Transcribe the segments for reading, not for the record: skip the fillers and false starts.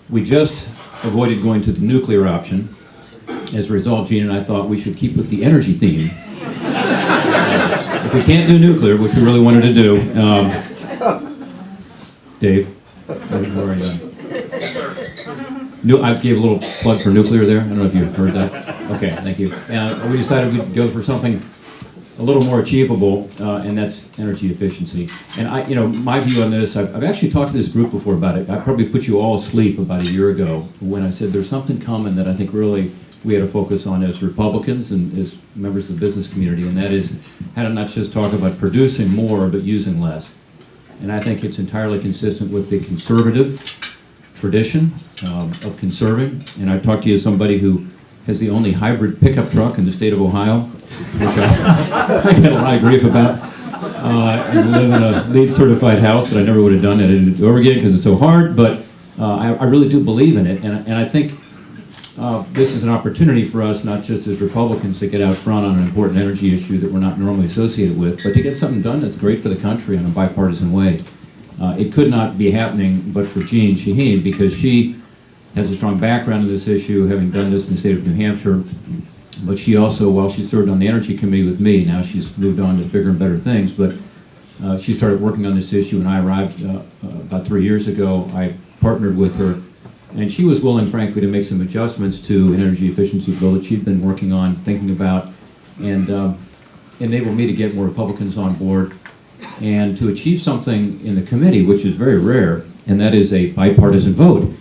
We just avoided going to the nuclear option. As a result, Jeanne and I thought we should keep with the energy theme. If we can't do nuclear, which we really wanted to do, Dave, where are you? I gave a little plug for nuclear there. I don't know if you heard that. Okay, thank you. We decided we'd go for something a little more achievable, and that's energy efficiency. And my view on this, I've actually talked to this group before about it. I probably put you all asleep about a year ago when I said there's something common that I think really we had to focus on as Republicans and as members of the business community, and that is how to not just talk about producing more, but using less. And I think it's entirely consistent with the conservative tradition of conserving. And I've talked to you as somebody who has the only hybrid pickup truck in the state of Ohio, which I get a lot of grief about. And live in a LEED certified house that I never would have done it over again because it's so hard, but I really do believe in it. And I think this is an opportunity for us, not just as Republicans, to get out front on an important energy issue that we're not normally associated with, but to get something done that's great for the country in a bipartisan way. It could not be happening but for Jeanne Shaheen, because she has a strong background in this issue, having done this in the state of New Hampshire. But she also, while she served on the Energy Committee with me, now she's moved on to bigger and better things, but she started working on this issue when I arrived about 3 years ago. I partnered with her, and she was willing, frankly, to make some adjustments to an energy efficiency bill that she'd been working on, thinking about, and enable me to get more Republicans on board and to achieve something in the committee, which is very rare, and that is a bipartisan vote.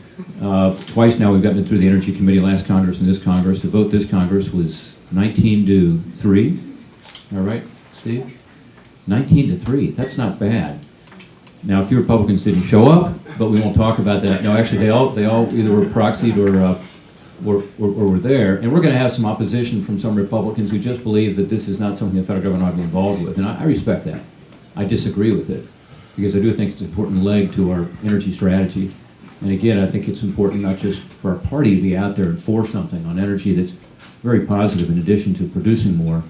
Twice now we've gotten it through the Energy Committee, last Congress and this Congress. The vote this Congress was 19-3. All right, Steve? 19-3. That's not bad. Now, a few Republicans didn't show up, but we won't talk about that. No, actually, they all either were proxied or were there. And we're going to have some opposition from some Republicans who just believe that this is not something the federal government ought to be involved with. And I respect that. I disagree with it, because I do think it's an important leg to our energy strategy. And again, I think it's important not just for our party to be out there and force something on energy that's very positive in addition to producing more,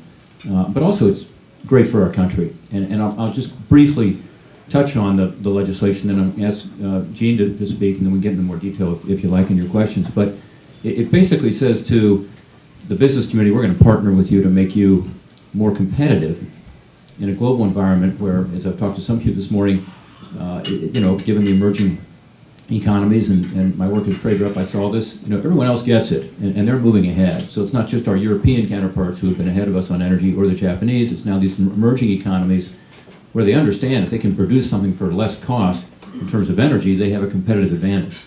but also it's great for our country. And I'll just briefly touch on the legislation, and I'll ask Jeanne to speak, and then we get into more detail if you like in your questions. But it basically says to the business community, we're going to partner with you to make you more competitive in a global environment where, as I've talked to some of you this morning, given the emerging economies, and my work as trade rep, I saw this, everyone else gets it, and they're moving ahead. So it's not just our European counterparts who have been ahead of us on energy, or the Japanese. It's now these emerging economies where they understand if they can produce something for less cost in terms of energy, they have a competitive advantage.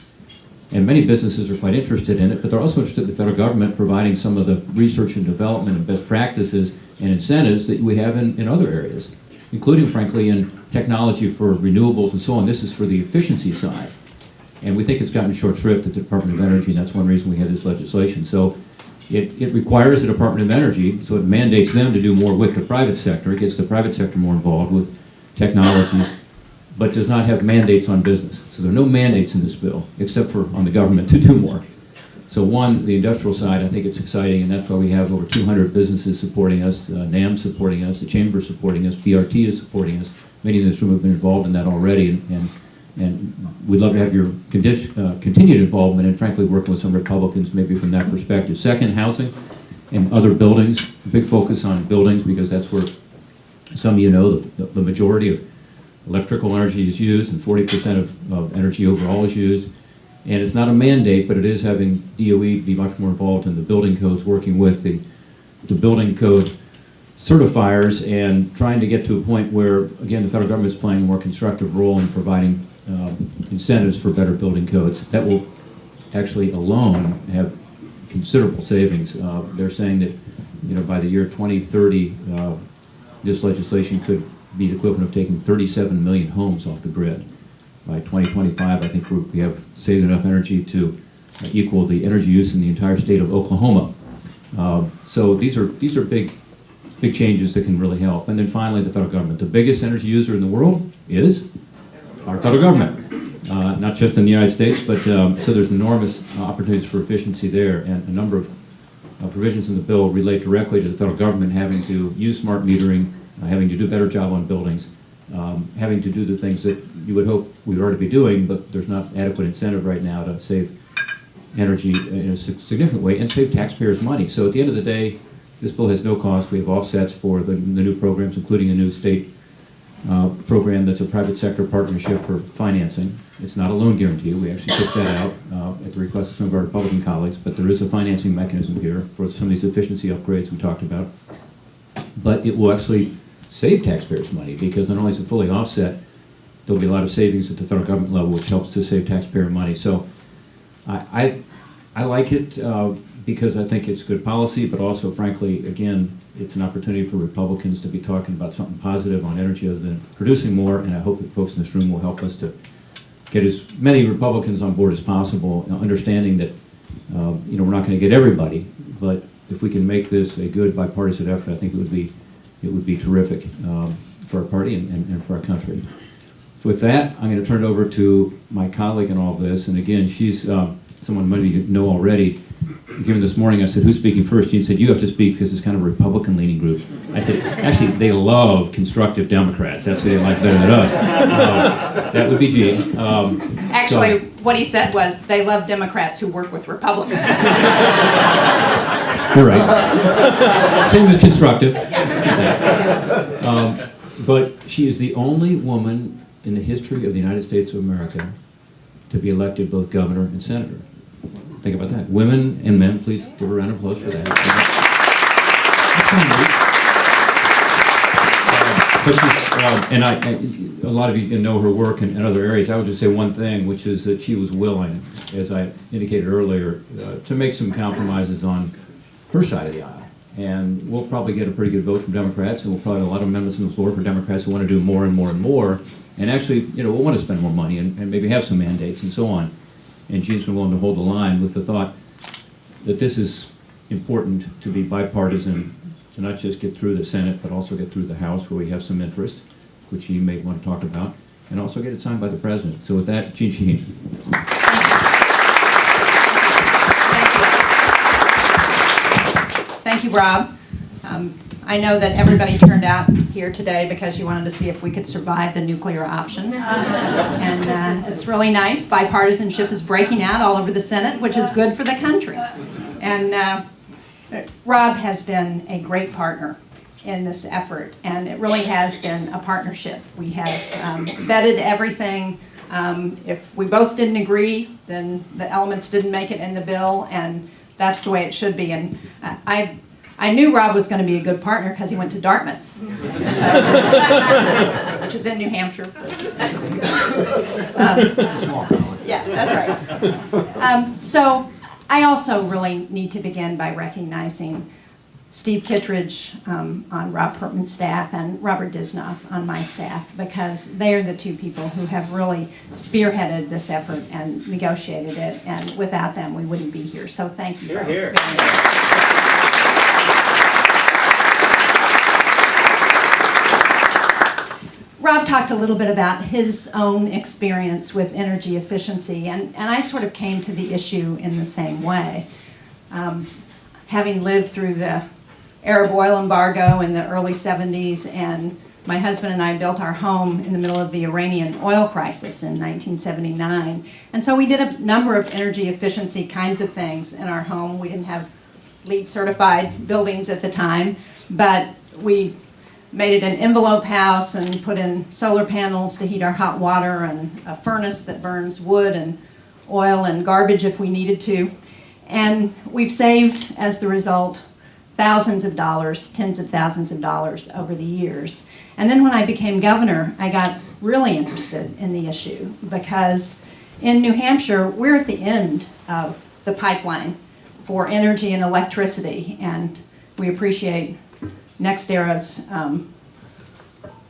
And many businesses are quite interested in it, but they're also interested in the federal government providing some of the research and development and best practices and incentives that we have in other areas, including, frankly, in technology for renewables and so on. This is for the efficiency side. And we think it's gotten short shrift at the Department of Energy, and that's one reason we have this legislation. So it requires the Department of Energy, so it mandates them to do more with the private sector. It gets the private sector more involved with technologies, but does not have mandates on business. So there are no mandates in this bill, except for on the government to do more. So one, the industrial side, I think it's exciting, and that's why we have over 200 businesses supporting us, NAM supporting us, the Chamber supporting us, PRT is supporting us. Many in this room have been involved in that already, and we'd love to have your continued involvement and, frankly, working with some Republicans maybe from that perspective. Second, housing and other buildings. A big focus on buildings, because that's where some of you know the majority of electrical energy is used, and 40% of energy overall is used. And it's not a mandate, but it is having DOE be much more involved in the building codes, working with the building code certifiers and trying to get to a point where, again, the federal government is playing a more constructive role in providing incentives for better building codes. That will actually alone have considerable savings. They're saying that by the year 2030, this legislation could be the equivalent of taking 37 million homes off the grid. By 2025, I think we have saved enough energy to equal the energy use in the entire state of Oklahoma. So these are big changes that can really help. And then finally, the federal government. The biggest energy user in the world is our federal government, not just in the United States, but so there's enormous opportunities for efficiency there, and a number of provisions in the bill relate directly to the federal government having to use smart metering, having to do a better job on buildings, having to do the things that you would hope we ought to be doing, but there's not adequate incentive right now to save energy in a significant way and save taxpayers money. So at the end of the day, this bill has no cost. We have offsets for the new programs, including a new state program that's a private sector partnership for financing. It's not a loan guarantee. We actually took that out at the request of some of our Republican colleagues, but there is a financing mechanism here for some of these efficiency upgrades we talked about. But it will actually save taxpayers money, because not only is it fully offset, there'll be a lot of savings at the federal government level, which helps to save taxpayer money. So I like it because I think it's good policy, but also, frankly, again, it's an opportunity for Republicans to be talking about something positive on energy other than producing more, and I hope that folks in this room will help us to get as many Republicans on board as possible, understanding that we're not going to get everybody, but if we can make this a good bipartisan effort, I think it would be terrific for our party and for our country. So with that, I'm going to turn it over to my colleague in all of this, and again, she's someone many of you know already. Given this morning, I said, who's speaking first? Jeanne said, you have to speak because it's kind of a Republican-leaning group. I said, actually, they love constructive Democrats. That's who they like better than us. That would be Jeanne. Actually, what he said was, they love Democrats who work with Republicans. You're right. Same as constructive. But she is the only woman in the history of the United States of America to be elected both governor and senator. Think about that. Women and men, please give a round of applause for that. A lot of you can know her work in other areas. I would just say one thing, which is that she was willing, as I indicated earlier, to make some compromises on her side of the aisle. And we'll probably get a pretty good vote from Democrats, and we'll probably have a lot of amendments on the floor for Democrats who want to do more and more and more. And actually, we'll want to spend more money and maybe have some mandates and so on. And Jeanne's been willing to hold the line with the thought that this is important to be bipartisan, to not just get through the Senate, but also get through the House, where we have some interest, which you may want to talk about, and also get it signed by the President. So with that, Jeanne Shaheen. Thank you, Rob. I know that everybody turned out here today because you wanted to see if we could survive the nuclear option. And it's really nice. Bipartisanship is breaking out all over the Senate, which is good for the country. And Rob has been a great partner in this effort, and it really has been a partnership. We have vetted everything. If we both didn't agree, then the elements didn't make it in the bill, and that's the way it should be. And I knew Rob was going to be a good partner because he went to Dartmouth, which is in New Hampshire. Yeah, that's right. So I also really need to begin by recognizing Steve Kittredge on Rob Portman's staff and Robert Disnoff on my staff, because they are the two people who have really spearheaded this effort and negotiated it, and without them we wouldn't be here. So thank you. Here. Rob talked a little bit about his own experience with energy efficiency, and I sort of came to the issue in the same way. Having lived through the Arab oil embargo in the early 70s, and my husband and I built our home in the middle of the Iranian oil crisis in 1979. And so we did a number of energy efficiency kinds of things in our home. We didn't have LEED certified buildings at the time, but we made it an envelope house and put in solar panels to heat our hot water, and a furnace that burns wood and oil and garbage if we needed to. And we've saved, as the result, thousands of dollars, tens of thousands of dollars over the years. And then when I became governor, I got really interested in the issue, because in New Hampshire, we're at the end of the pipeline for energy and electricity, and we appreciate NextEra's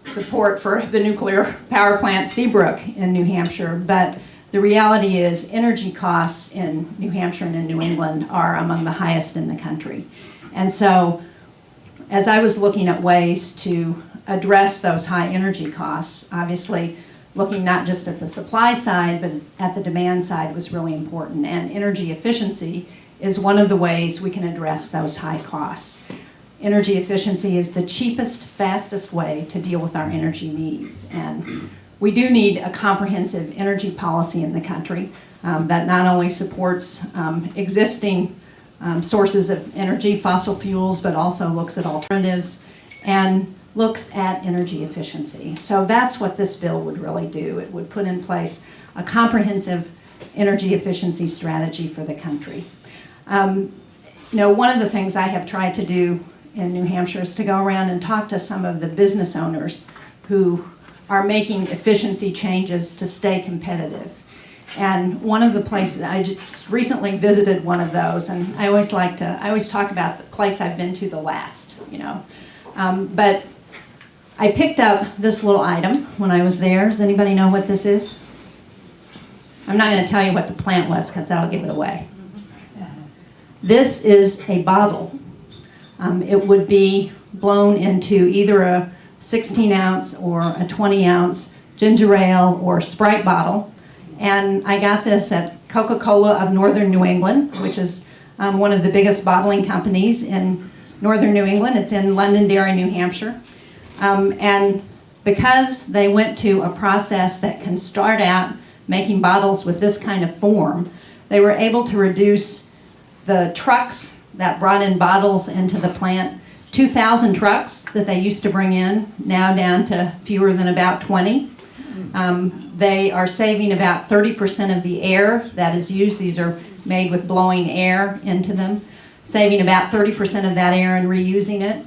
support for the nuclear power plant Seabrook in New Hampshire, but the reality is energy costs in New Hampshire and in New England are among the highest in the country. And so as I was looking at ways to address those high energy costs, obviously looking not just at the supply side, but at the demand side was really important. And energy efficiency is one of the ways we can address those high costs. Energy efficiency is the cheapest, fastest way to deal with our energy needs. And we do need a comprehensive energy policy in the country. that not only supports existing sources of energy, fossil fuels, but also looks at alternatives and looks at energy efficiency. So that's what this bill would really do. It would put in place a comprehensive energy efficiency strategy for the country. One of the things I have tried to do in New Hampshire is to go around and talk to some of the business owners who are making efficiency changes to stay competitive. And one of the places, I just recently visited one of those, and I always talk about the place I've been to the last, but I picked up this little item when I was there. Does anybody know what this is? I'm not going to tell you what the plant was because that'll give it away. This is a bottle. It would be blown into either a 16-ounce or a 20-ounce ginger ale or Sprite bottle. And I got this at Coca-Cola of Northern New England, which is one of the biggest bottling companies in Northern New England. It's in Londonderry, New Hampshire. And because they went to a process that can start out making bottles with this kind of form, they were able to reduce the trucks that brought in bottles into the plant, 2,000 trucks that they used to bring in, now down to fewer than about 20. They are saving about 30% of the air that is used. These are made with blowing air into them, saving about 30% of that air and reusing it.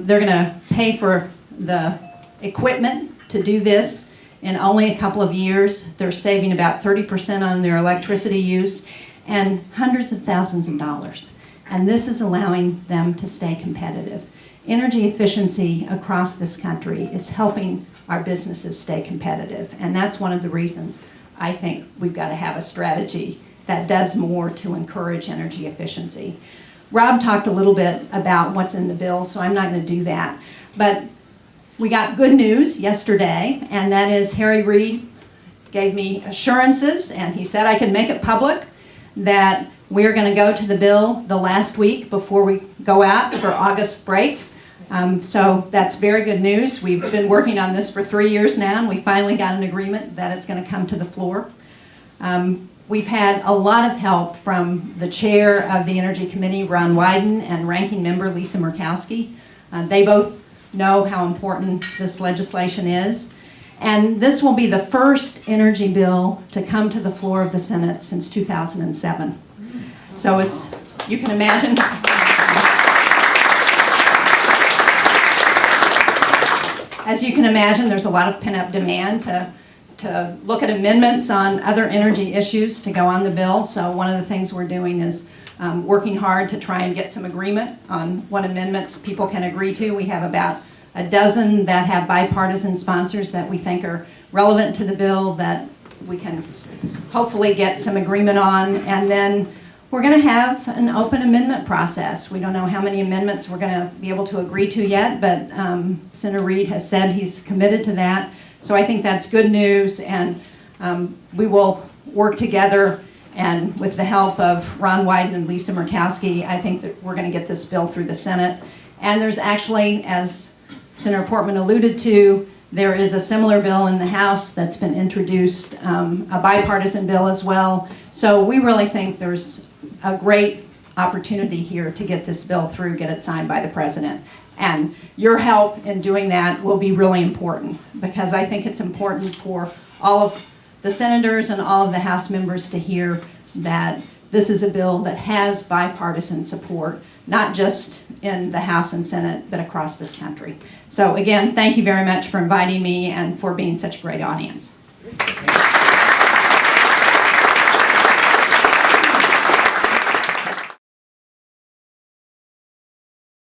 They're going to pay for the equipment to do this in only a couple of years. They're saving about 30% on their electricity use and hundreds of thousands of dollars. And this is allowing them to stay competitive. Energy efficiency across this country is helping our businesses stay competitive. And that's one of the reasons I think we've got to have a strategy that does more to encourage energy efficiency. Rob talked a little bit about what's in the bill, so I'm not going to do that. But we got good news yesterday, and that is Harry Reid gave me assurances, and he said I can make it public, that we're going to go to the bill the last week before we go out for August break. So that's very good news. We've been working on this for 3 years now, and we finally got an agreement that it's going to come to the floor. We've had a lot of help from the chair of the Energy Committee, Ron Wyden, and ranking member Lisa Murkowski. They both know how important this legislation is. And this will be the first energy bill to come to the floor of the Senate since 2007. So as you can imagine, there's a lot of pent-up demand to look at amendments on other energy issues to go on the bill. So one of the things we're doing is working hard to try and get some agreement on what amendments people can agree to. We have about a dozen that have bipartisan sponsors that we think are relevant to the bill that we can hopefully get some agreement on. And then we're going to have an open amendment process. We don't know how many amendments we're going to be able to agree to yet, but Senator Reid has said he's committed to that. So I think that's good news, and we will work together, and with the help of Ron Wyden and Lisa Murkowski, I think that we're going to get this bill through the Senate. And there's actually, as Senator Portman alluded to, there is a similar bill in the House that's been introduced, a bipartisan bill as well. So we really think there's a great opportunity here to get this bill through, get it signed by the President. And your help in doing that will be really important, because I think it's important for all of the senators and all of the House members to hear that this is a bill that has bipartisan support, not just in the House and Senate, but across this country. So again, thank you very much for inviting me and for being such a great audience.